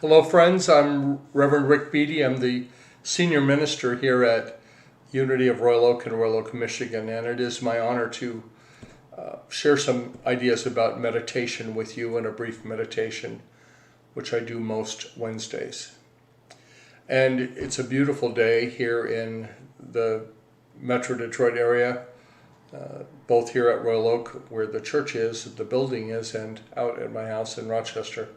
Hello, friends. I'm Reverend Rick Beatty. I'm the senior minister here at Unity of Royal Oak in Royal Oak, Michigan, and it is my honor to share some ideas about meditation with you in a brief meditation, which I do most Wednesdays. And it's a beautiful day here in the Metro Detroit area, both here at Royal Oak, where the church is, the building is, and out at my house in Rochester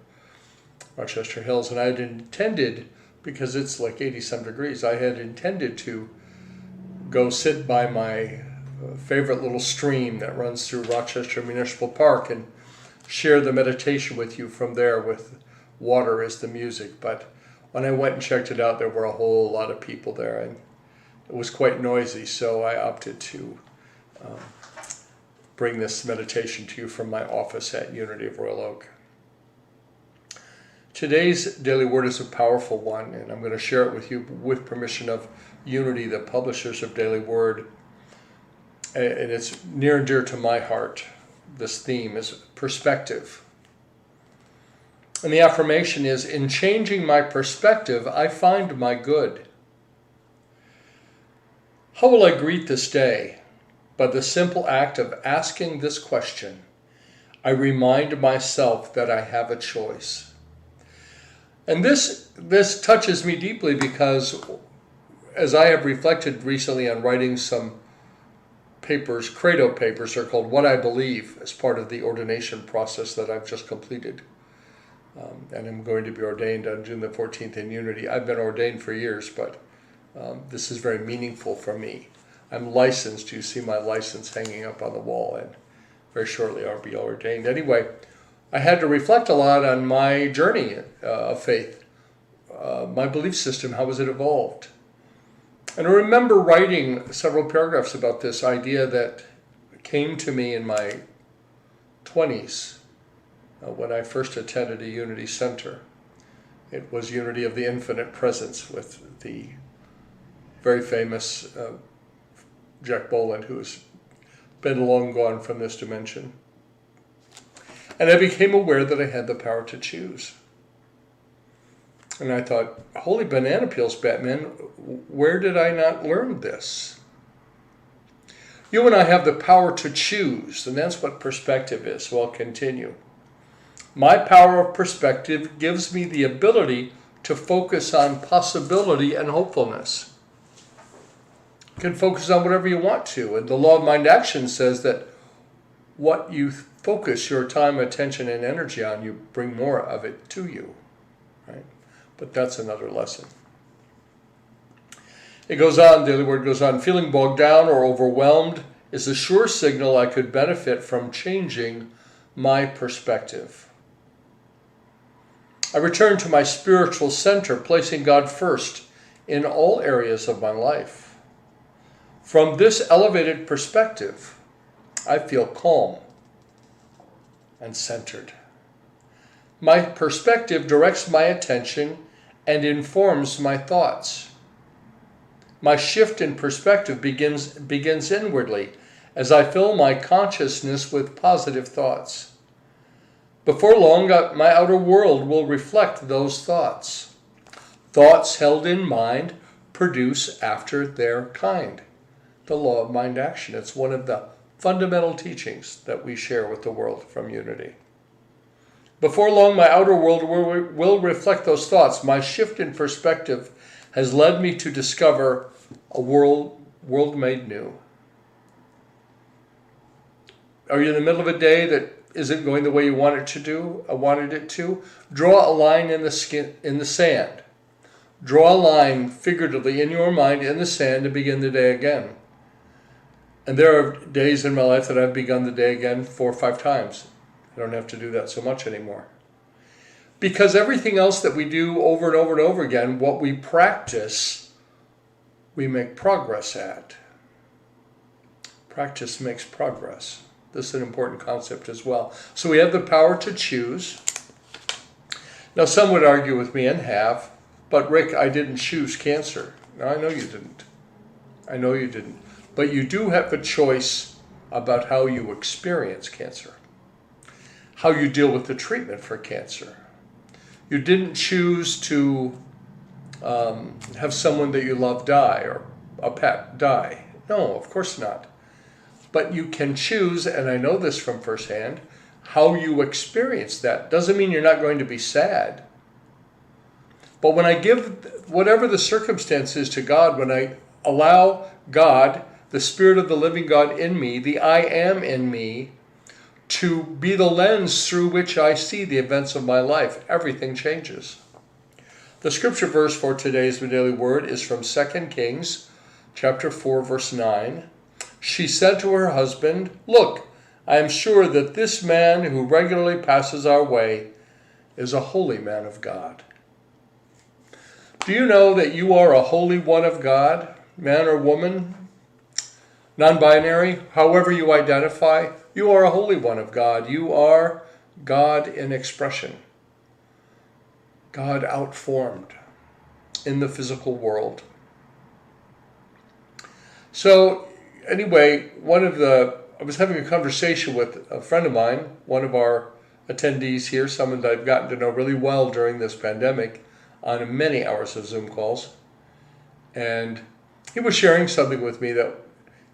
Hills. And I had intended, because it's like 80-some degrees, I had intended to go sit by my favorite little stream that runs through Rochester Municipal Park and share the meditation with you from there with water as the music. But when I went and checked it out, there were a whole lot of people there, and it was quite noisy, so I opted to bring this meditation to you from my office at Unity of Royal Oak. Today's daily word is a powerful one, and I'm going to share it with you with permission of Unity, the publishers of Daily Word. And it's near and dear to my heart. This theme is perspective. And the affirmation is, in changing my perspective, I find my good. How will I greet this day? By the simple act of asking this question, I remind myself that I have a choice. And this touches me deeply because as I have reflected recently on writing some papers, credo papers, are called What I Believe, as part of the ordination process that I've just completed. And I'm going to be ordained on June the 14th in Unity. I've been ordained for years, but this is very meaningful for me. I'm licensed. You see my license hanging up on the wall, and very shortly I'll be ordained. Anyway, I had to reflect a lot on my journey of faith, my belief system, how has it evolved? And I remember writing several paragraphs about this idea that came to me in my 20s when I first attended a Unity Center. It was Unity of the Infinite Presence with the very famous Jack Boland, who's been long gone from this dimension. And I became aware that I had the power to choose. And I thought, holy banana peels, Batman, where did I not learn this? You and I have the power to choose, and that's what perspective is. So I'll continue. My power of perspective gives me the ability to focus on possibility and hopefulness. You can focus on whatever you want to, and the law of mind action says that what you focus your time, attention, and energy on, you bring more of it to you, right? But that's another lesson. It goes on, Daily Word goes on, feeling bogged down or overwhelmed is a sure signal I could benefit from changing my perspective. I return to my spiritual center, placing God first in all areas of my life. From this elevated perspective, I feel calm and centered. My perspective directs my attention and informs my thoughts. My shift in perspective begins inwardly as I fill my consciousness with positive thoughts. Before long, my outer world will reflect those thoughts. Thoughts held in mind produce after their kind. The law of mind action. It's one of the fundamental teachings that we share with the world from Unity. Before long, my outer world will reflect those thoughts. My shift in perspective has led me to discover a world made new. Are you in the middle of a day that isn't going the way you wanted it to? Draw a line in the sand. Draw a line figuratively in your mind in the sand to begin the day again. And there are days in my life that I've begun the day again 4 or 5 times. I don't have to do that so much anymore. Because everything else that we do over and over and over again, what we practice, we make progress at. Practice makes progress. This is an important concept as well. So we have the power to choose. Now some would argue with me, and have, but Rick, I didn't choose cancer. No, I know you didn't. I know you didn't. But you do have a choice about how you experience cancer, how you deal with the treatment for cancer. You didn't choose to have someone that you love die or a pet die. No, of course not. But you can choose, and I know this from firsthand, how you experience that. Doesn't mean you're not going to be sad. But when I give whatever the circumstances to God, when I allow God, the Spirit of the living God in me, the I am in me, to be the lens through which I see the events of my life, everything changes. The scripture verse for today's daily word is from 2 Kings chapter 4, verse 9. She said to her husband, "Look, I am sure that this man who regularly passes our way is a holy man of God." Do you know that you are a holy one of God, man or woman, non-binary, however you identify? You are a holy one of God. You are God in expression, God outformed in the physical world. So anyway, I was having a conversation with a friend of mine, one of our attendees here, someone that I've gotten to know really well during this pandemic on many hours of Zoom calls. And he was sharing something with me that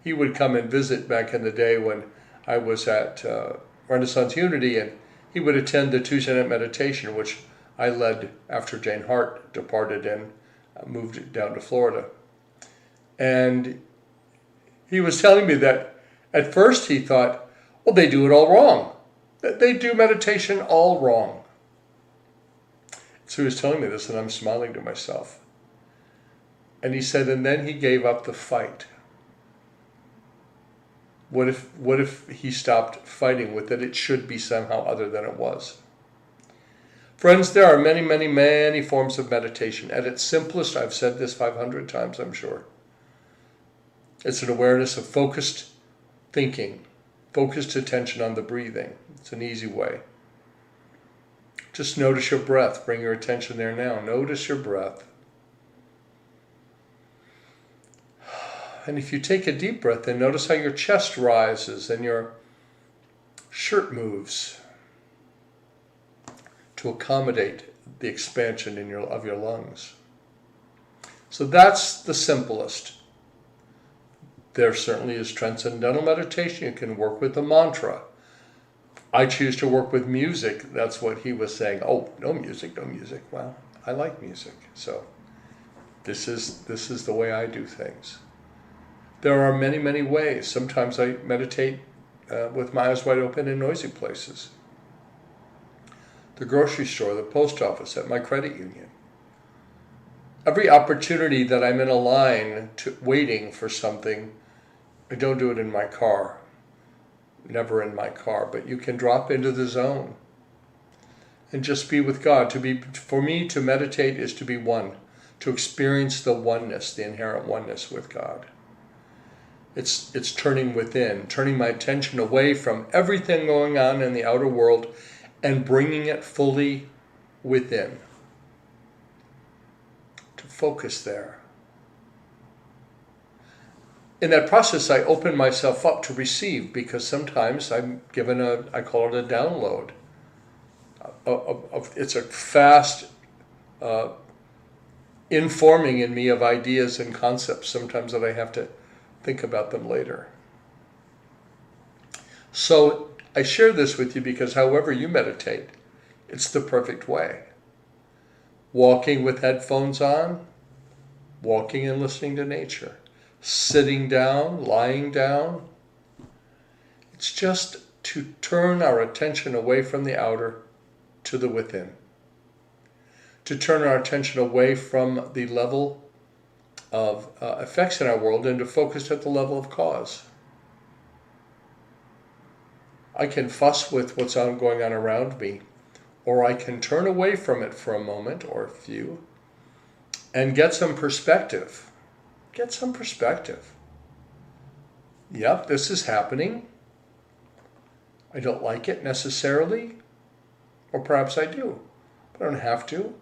he would come and visit back in the day when I was at Renaissance Unity, and he would attend the Tuesday night meditation, which I led after Jane Hart departed and moved down to Florida. And he was telling me that at first he thought, well, they do it all wrong. They do meditation all wrong. So he was telling me this, and I'm smiling to myself. And he said, and then he gave up the fight. What if he stopped fighting with it? It should be somehow other than it was. Friends, there are many, many, many forms of meditation. At its simplest, I've said this 500 times, I'm sure. It's an awareness of focused thinking, focused attention on the breathing. It's an easy way. Just notice your breath. Bring your attention there now. Notice your breath. And if you take a deep breath, then notice how your chest rises and your shirt moves to accommodate the expansion of your lungs. So that's the simplest. There certainly is transcendental meditation. You can work with the mantra. I choose to work with music. That's what he was saying. Oh, no music, no music. Well, I like music. So this is the way I do things. There are many, many ways. Sometimes I meditate with my eyes wide open in noisy places. The grocery store, the post office, at my credit union. Every opportunity that I'm in a line waiting for something, I don't do it in my car. Never in my car, but you can drop into the zone and just be with God. For me, to meditate is to be one, to experience the oneness, the inherent oneness with God. It's turning within, turning my attention away from everything going on in the outer world and bringing it fully within. To focus there. In that process, I open myself up to receive, because sometimes I'm given I call it a download. It's a fast informing in me of ideas and concepts, sometimes that I have to think about them later. So I share this with you because however you meditate, it's the perfect way. Walking with headphones on, walking and listening to nature. Sitting down, lying down. It's just to turn our attention away from the outer to the within. To turn our attention away from the level of effects in our world and to focus at the level of cause. I can fuss with what's going on around me, or I can turn away from it for a moment or a few and get some perspective. Get some perspective. Yep, this is happening. I don't like it necessarily, or perhaps I do, but I don't have to.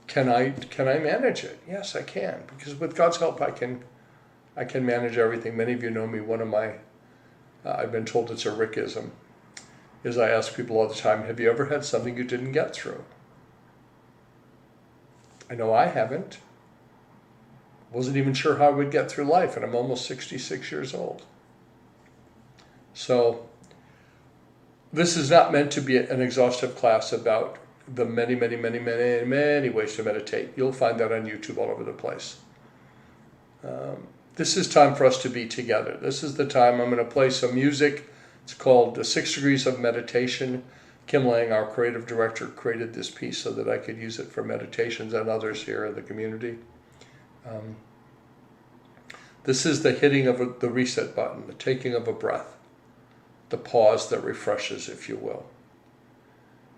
Can I manage it? Yes, I can, because with God's help, I can manage everything. Many of you know me. One of my, I've been told it's a Rickism, is I ask people all the time, have you ever had something you didn't get through? I know I haven't. Wasn't even sure how I would get through life, and I'm almost 66 years old. So this is not meant to be an exhaustive class about the many, many, many, many, many ways to meditate. You'll find that on YouTube all over the place. This is time for us to be together. This is the time I'm going to play some music. It's called The 6 Degrees of Meditation. Kim Lange, our creative director, created this piece so that I could use it for meditations and others here in the community. This is the hitting of the reset button, the taking of a breath, the pause that refreshes, if you will.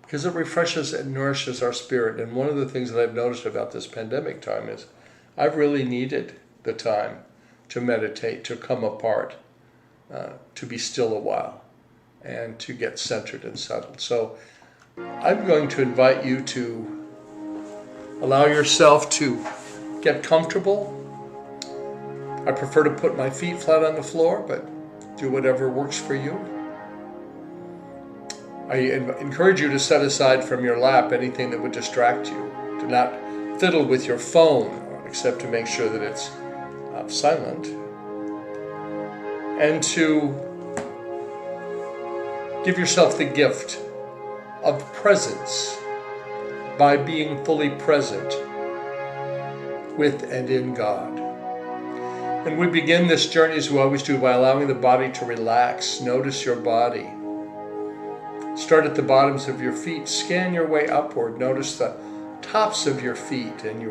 Because it refreshes and nourishes our spirit. And one of the things that I've noticed about this pandemic time is I've really needed the time to meditate, to come apart, to be still a while, and to get centered and settled. So I'm going to invite you to allow yourself to get comfortable. I prefer to put my feet flat on the floor, but do whatever works for you. I encourage you to set aside from your lap anything that would distract you. Do not fiddle with your phone, except to make sure that it's silent. And to give yourself the gift of presence by being fully present with and in God. And we begin this journey, as we always do, by allowing the body to relax. Notice your body. Start at the bottoms of your feet. Scan your way upward. Notice the tops of your feet and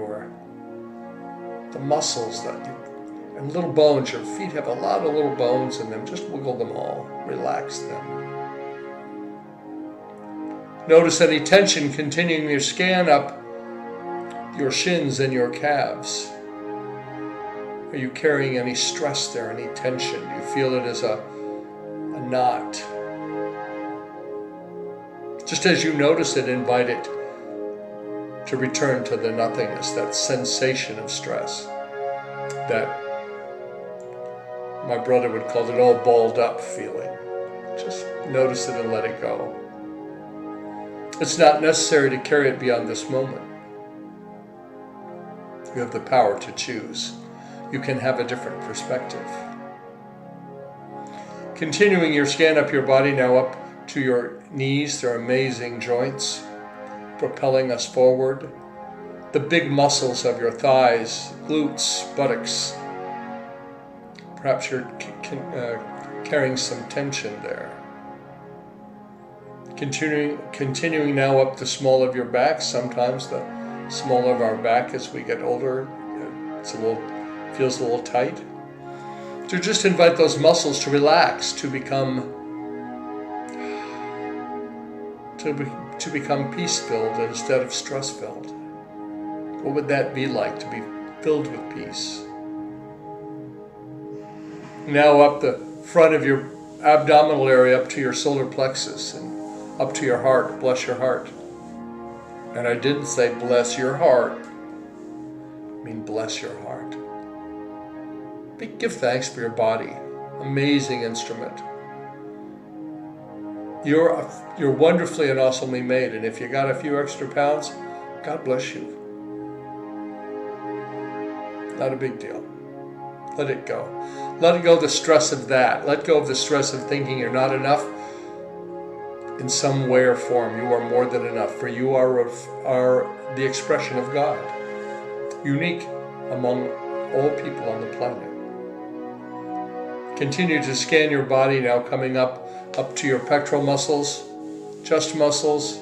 the muscles and little bones. Your feet have a lot of little bones in them. Just wiggle them all. Relax them. Notice any tension. Continuing your scan up your shins and your calves. Are you carrying any stress there, any tension? Do you feel it as a knot? Just as you notice it, invite it to return to the nothingness, that sensation of stress, that my brother would call it all balled up feeling. Just notice it and let it go. It's not necessary to carry it beyond this moment. You have the power to choose. You can have a different perspective. Continuing your scan up your body, now up to your knees. They're amazing joints, propelling us forward. The big muscles of your thighs, glutes, buttocks. Perhaps you're carrying some tension there. Continuing now up the small of your back. Sometimes the small of our back as we get older, feels a little tight. To just invite those muscles to relax, to become peace-filled instead of stress-filled. What would that be like, to be filled with peace? Now up the front of your abdominal area, up to your solar plexus, and up to your heart. Bless your heart. And I didn't say bless your heart. I mean bless your heart. Give thanks for your body. Amazing instrument. You're wonderfully and awesomely made, and if you got a few extra pounds, God bless you. Not a big deal. Let it go. Let go of the stress of that. Let go of the stress of thinking you're not enough in some way or form. You are more than enough, for you are the expression of God, unique among all people on the planet. Continue to scan your body, now coming up to your pectoral muscles, chest muscles,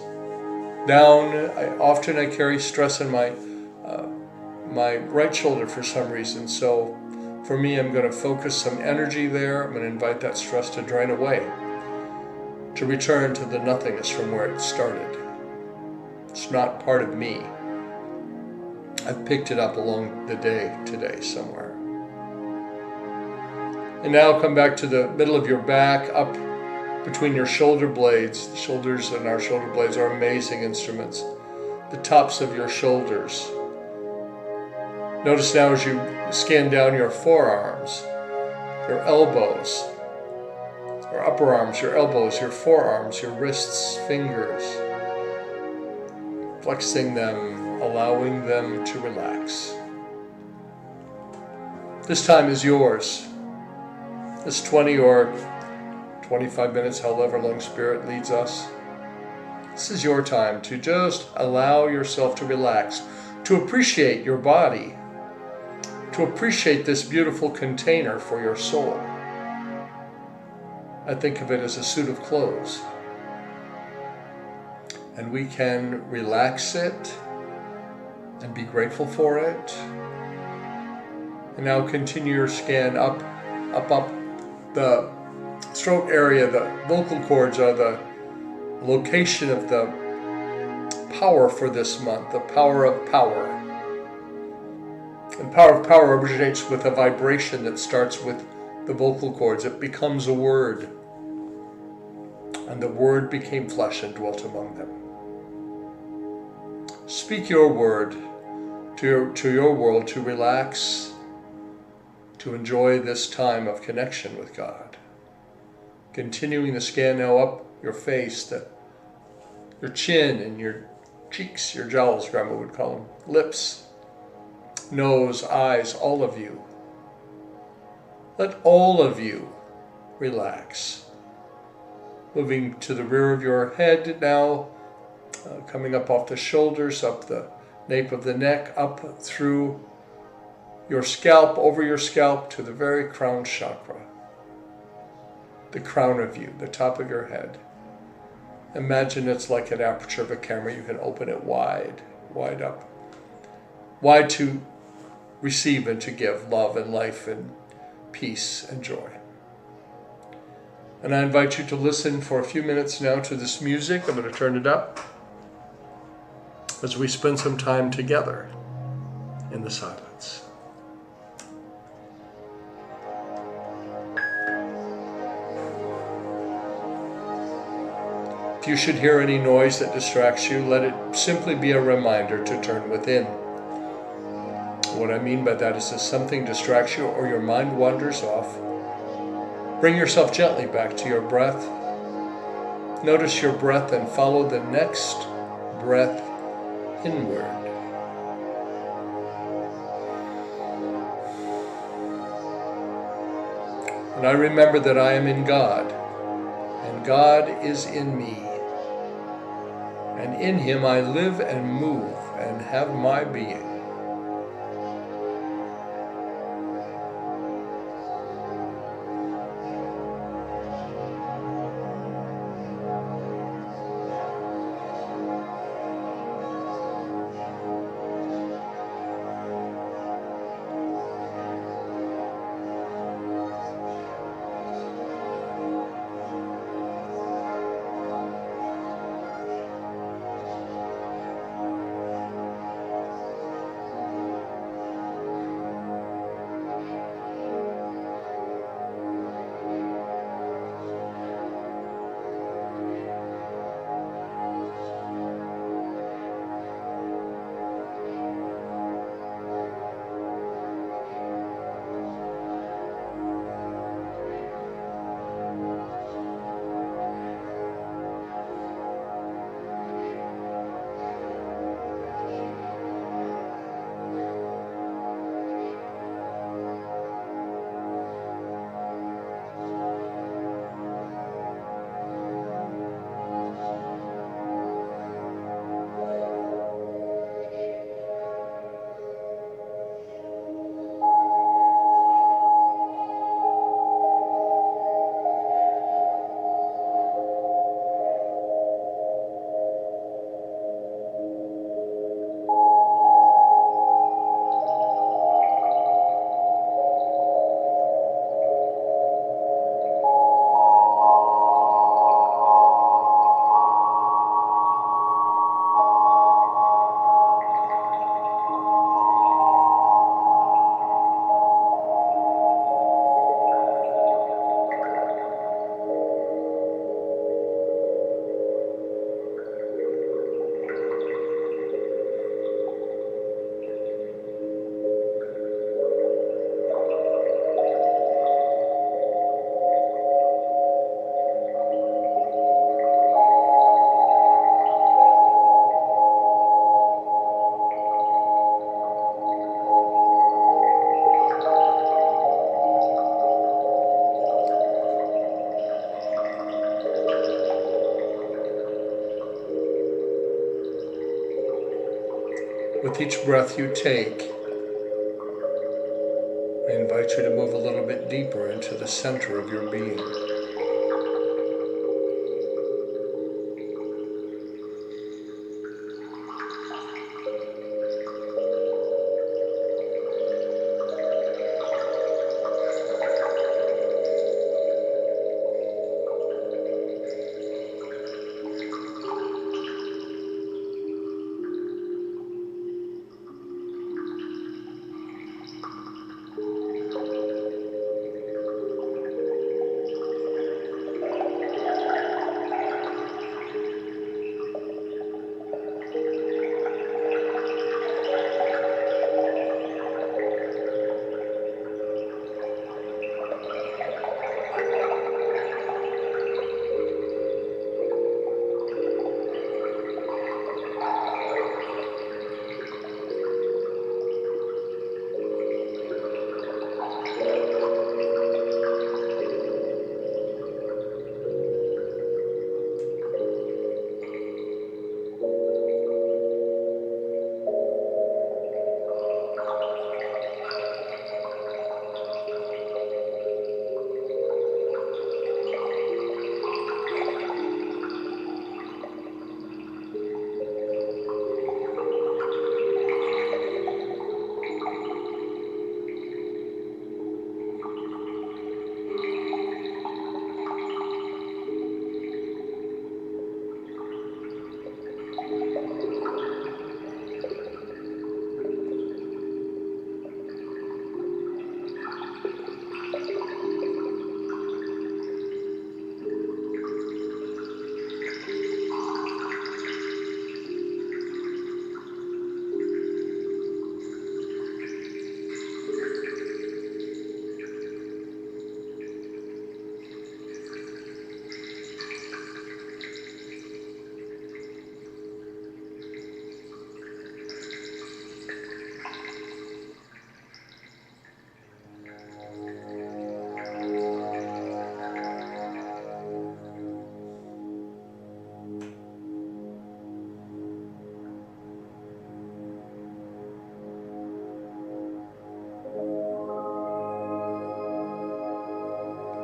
down. Often I carry stress in my right shoulder for some reason. So for me, I'm going to focus some energy there. I'm going to invite that stress to drain away, to return to the nothingness from where it started. It's not part of me. I've picked it up along the day today somewhere. And now come back to the middle of your back, up between your shoulder blades. The shoulders and our shoulder blades are amazing instruments. The tops of your shoulders. Notice now as you scan down your forearms, your elbows, your upper arms, your elbows, your forearms, your wrists, fingers, flexing them, allowing them to relax. This time is yours. This 20 or 25 minutes, however long Spirit leads us. This is your time to just allow yourself to relax, to appreciate your body, to appreciate this beautiful container for your soul. I think of it as a suit of clothes. And we can relax it and be grateful for it. And now continue your scan up. The throat area, the vocal cords are the location of the power for this month, the power of power. And power of power originates with a vibration that starts with the vocal cords. It becomes a word. And the word became flesh and dwelt among them. Speak your word to your world to relax, to enjoy this time of connection with God. Continuing the scan now up your face, your chin and your cheeks, your jowls, Grandma would call them, lips, nose, eyes, all of you. Let all of you relax. Moving to the rear of your head now, coming up off the shoulders, up the nape of the neck, up through your scalp, over your scalp to the very crown chakra. The crown of you, the top of your head. Imagine it's like an aperture of a camera. You can open it wide up. Wide to receive and to give love and life and peace and joy. And I invite you to listen for a few minutes now to this music. I'm going to turn it up as we spend some time together in the silence. If you should hear any noise that distracts you, let it simply be a reminder to turn within. What I mean by that is if something distracts you or your mind wanders off, bring yourself gently back to your breath. Notice your breath and follow the next breath inward. And I remember that I am in God, and God is in me. And in Him I live and move and have my being. With each breath you take, I invite you to move a little bit deeper into the center of your being.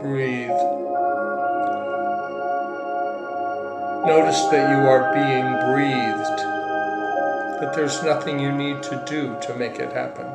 Breathe. Notice that you are being breathed, that there's nothing you need to do to make it happen.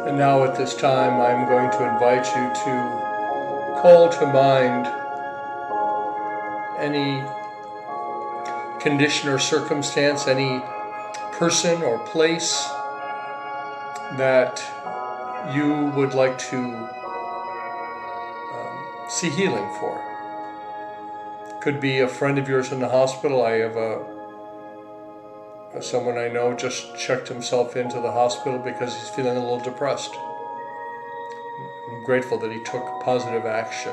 And now at this time, I'm going to invite you to call to mind any condition or circumstance, any person or place that you would like to see healing for. Could be a friend of yours in the hospital. I have someone I know just checked himself into the hospital because he's feeling a little depressed. I'm grateful that he took positive action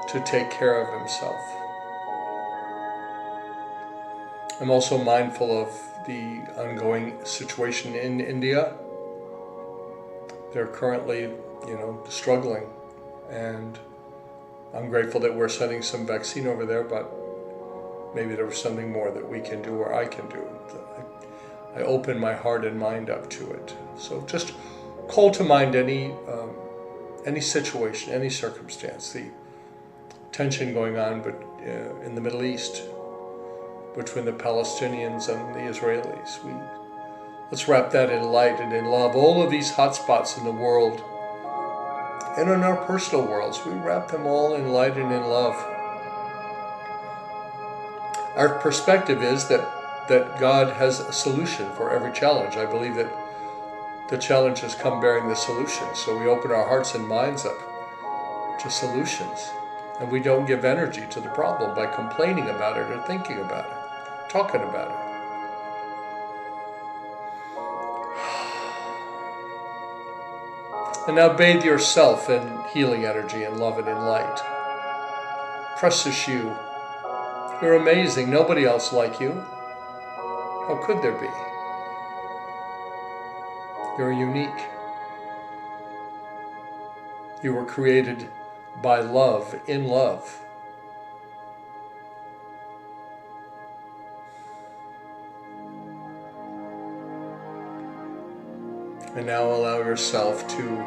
to take care of himself. I'm also mindful of the ongoing situation in India. They're currently, struggling, and I'm grateful that we're sending some vaccine over there, but maybe there was something more that we can do or I can do. I open my heart and mind up to it. So just call to mind any situation, any circumstance, the tension going on in the Middle East between the Palestinians and the Israelis. Let's wrap that in light and in love. All of these hot spots in the world and in our personal worlds, we wrap them all in light and in love. Our perspective is that God has a solution for every challenge. I believe that the challenges come bearing the solution. So we open our hearts and minds up to solutions. And we don't give energy to the problem by complaining about it or thinking about it, talking about it. And now bathe yourself in healing energy and love and in light. Precious you. You're amazing. Nobody else like you. How could there be? You're unique. You were created by love, in love. And now allow yourself to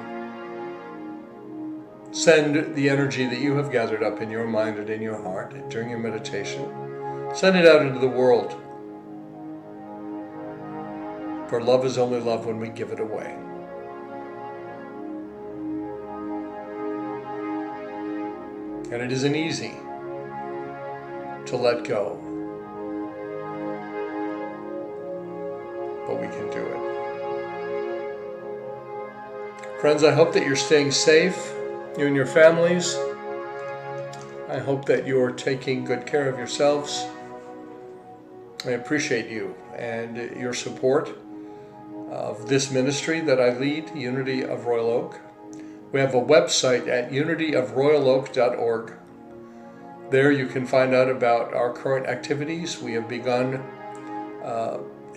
send the energy that you have gathered up in your mind and in your heart during your meditation. Send it out into the world. For love is only love when we give it away. And it isn't easy to let go. But we can do it. Friends, I hope that you're staying safe, you and your families. I hope that you're taking good care of yourselves. I appreciate you and your support of this ministry that I lead, Unity of Royal Oak. We have a website at unityofroyaloak.org. There you can find out about our current activities. We have begun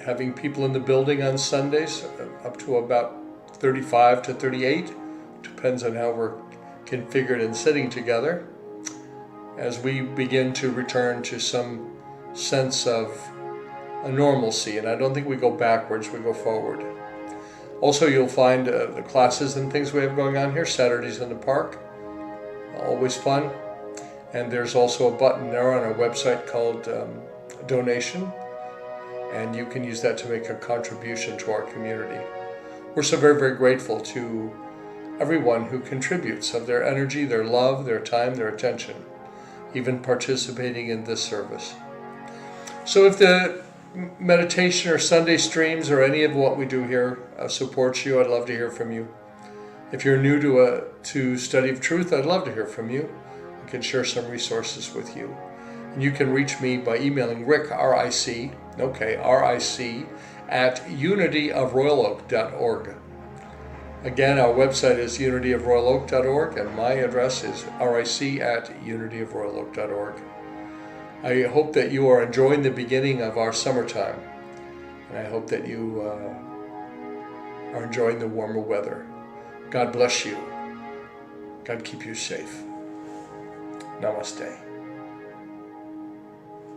having people in the building on Sundays, up to about 35 to 38, depends on how we're configured and sitting together, as we begin to return to some sense of a normalcy. And I don't think we go backwards, we go forward. Also, you'll find the classes and things we have going on here, Saturdays in the park, always fun. And there's also a button there on our website called donation, and you can use that to make a contribution to our community. We're so very, very grateful to everyone who contributes of their energy, their love, their time, their attention, even participating in this service. So if the meditation or Sunday streams or any of what we do here supports you, I'd love to hear from you. If you're new to Study of Truth, I'd love to hear from you. I can share some resources with you. And you can reach me by emailing Rick, R-I-C, at unityofroyaloak.org. Again, our website is unityofroyaloak.org, and my address is ric at unityofroyaloak.org. I hope that you are enjoying the beginning of our summertime, and I hope that you are enjoying the warmer weather. God bless you. God keep you safe. Namaste.